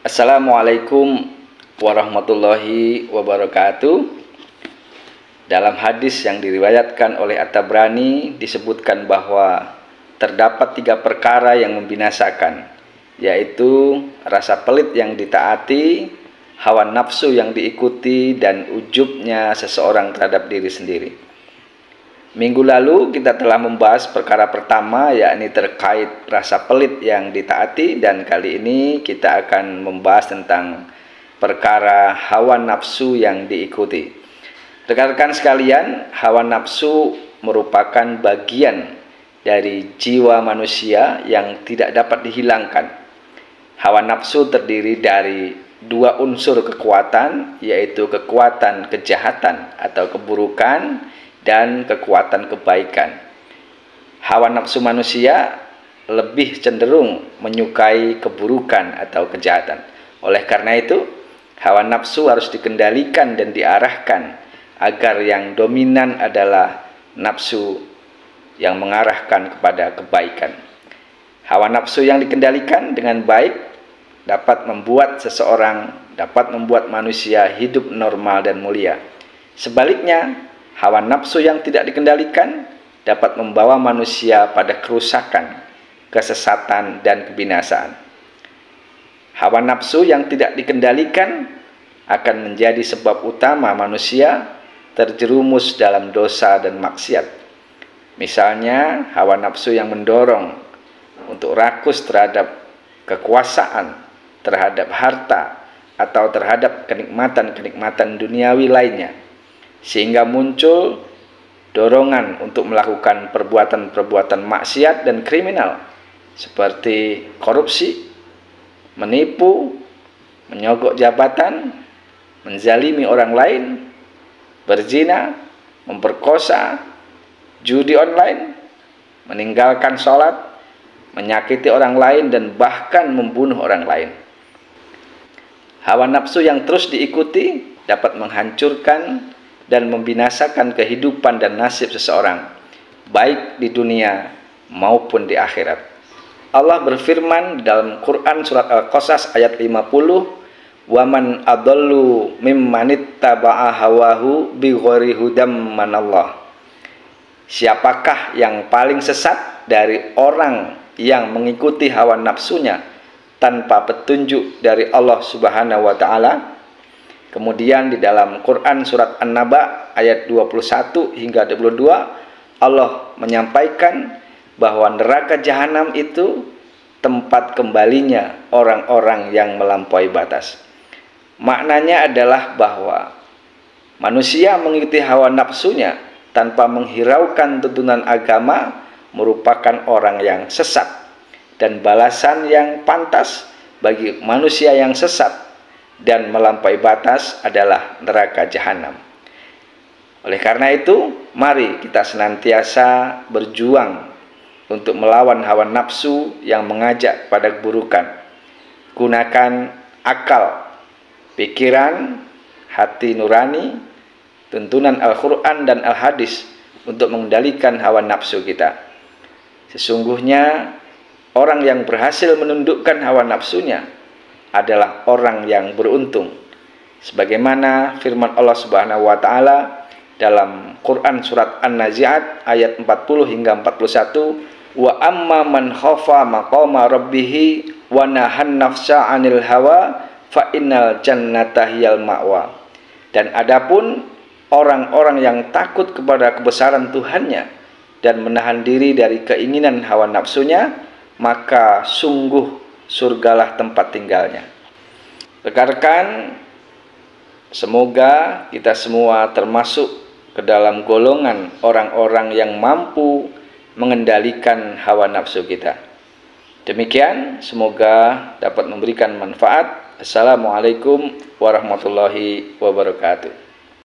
Assalamualaikum warahmatullahi wabarakatuh. Dalam hadis yang diriwayatkan oleh At-Tabrani disebutkan bahwa terdapat 3 perkara yang membinasakan, yaitu rasa pelit yang ditaati, hawa nafsu yang diikuti, dan ujubnya seseorang terhadap diri sendiri. Minggu lalu kita telah membahas perkara pertama, yakni terkait rasa pelit yang ditaati, dan kali ini kita akan membahas tentang perkara hawa nafsu yang diikuti. Rekan-rekan sekalian, hawa nafsu merupakan bagian dari jiwa manusia yang tidak dapat dihilangkan. Hawa nafsu terdiri dari 2 unsur kekuatan, yaitu kekuatan kejahatan atau keburukan dan kekuatan kebaikan. Hawa nafsu manusia lebih cenderung menyukai keburukan atau kejahatan. Oleh karena itu, hawa nafsu harus dikendalikan dan diarahkan agar yang dominan adalah nafsu yang mengarahkan kepada kebaikan. Hawa nafsu yang dikendalikan dengan baik dapat membuat manusia hidup normal dan mulia. Sebaliknya, hawa nafsu yang tidak dikendalikan dapat membawa manusia pada kerusakan, kesesatan, dan kebinasaan. Hawa nafsu yang tidak dikendalikan akan menjadi sebab utama manusia terjerumus dalam dosa dan maksiat. Misalnya, hawa nafsu yang mendorong untuk rakus terhadap kekuasaan, terhadap harta, atau terhadap kenikmatan-kenikmatan duniawi lainnya, sehingga muncul dorongan untuk melakukan perbuatan-perbuatan maksiat dan kriminal seperti korupsi, menipu, menyogok jabatan, menzalimi orang lain, berzina, memperkosa, judi online, meninggalkan sholat, menyakiti orang lain, dan bahkan membunuh orang lain. Hawa nafsu yang terus diikuti dapat menghancurkan dan membinasakan kehidupan dan nasib seseorang, baik di dunia maupun di akhirat. Allah berfirman dalam Quran surat Al-Qasas ayat 50, "Waman adallu mimmanittaba'a hawahu bighairi hudam manallah." Siapakah yang paling sesat dari orang yang mengikuti hawa nafsunya tanpa petunjuk dari Allah Subhanahu wa taala? Kemudian di dalam Quran surat An-Naba ayat 21 hingga 22, Allah menyampaikan bahwa neraka jahanam itu tempat kembalinya orang-orang yang melampaui batas. Maknanya adalah bahwa manusia mengikuti hawa nafsunya tanpa menghiraukan tuntunan agama merupakan orang yang sesat, dan balasan yang pantas bagi manusia yang sesat dan melampaui batas adalah neraka jahanam. Oleh karena itu, mari kita senantiasa berjuang untuk melawan hawa nafsu yang mengajak pada keburukan. Gunakan akal, pikiran, hati nurani, tuntunan Al-Quran dan Al-Hadis untuk mengendalikan hawa nafsu kita. Sesungguhnya orang yang berhasil menundukkan hawa nafsunya adalah orang yang beruntung. Sebagaimana firman Allah Subhanahu wa taala dalam Quran surat An-Nazi'at ayat 40 hingga 41, "Wa amma man khafa maqama rabbih wa nahan nafsa 'anil hawa fa innal jannata hiyal ma'wa." Dan adapun orang-orang yang takut kepada kebesaran Tuhannya dan menahan diri dari keinginan hawa nafsunya, maka sungguh surgalah tempat tinggalnya. Rekan-rekan, semoga kita semua termasuk ke dalam golongan orang-orang yang mampu mengendalikan hawa nafsu kita. Demikian, semoga dapat memberikan manfaat. Assalamualaikum warahmatullahi wabarakatuh.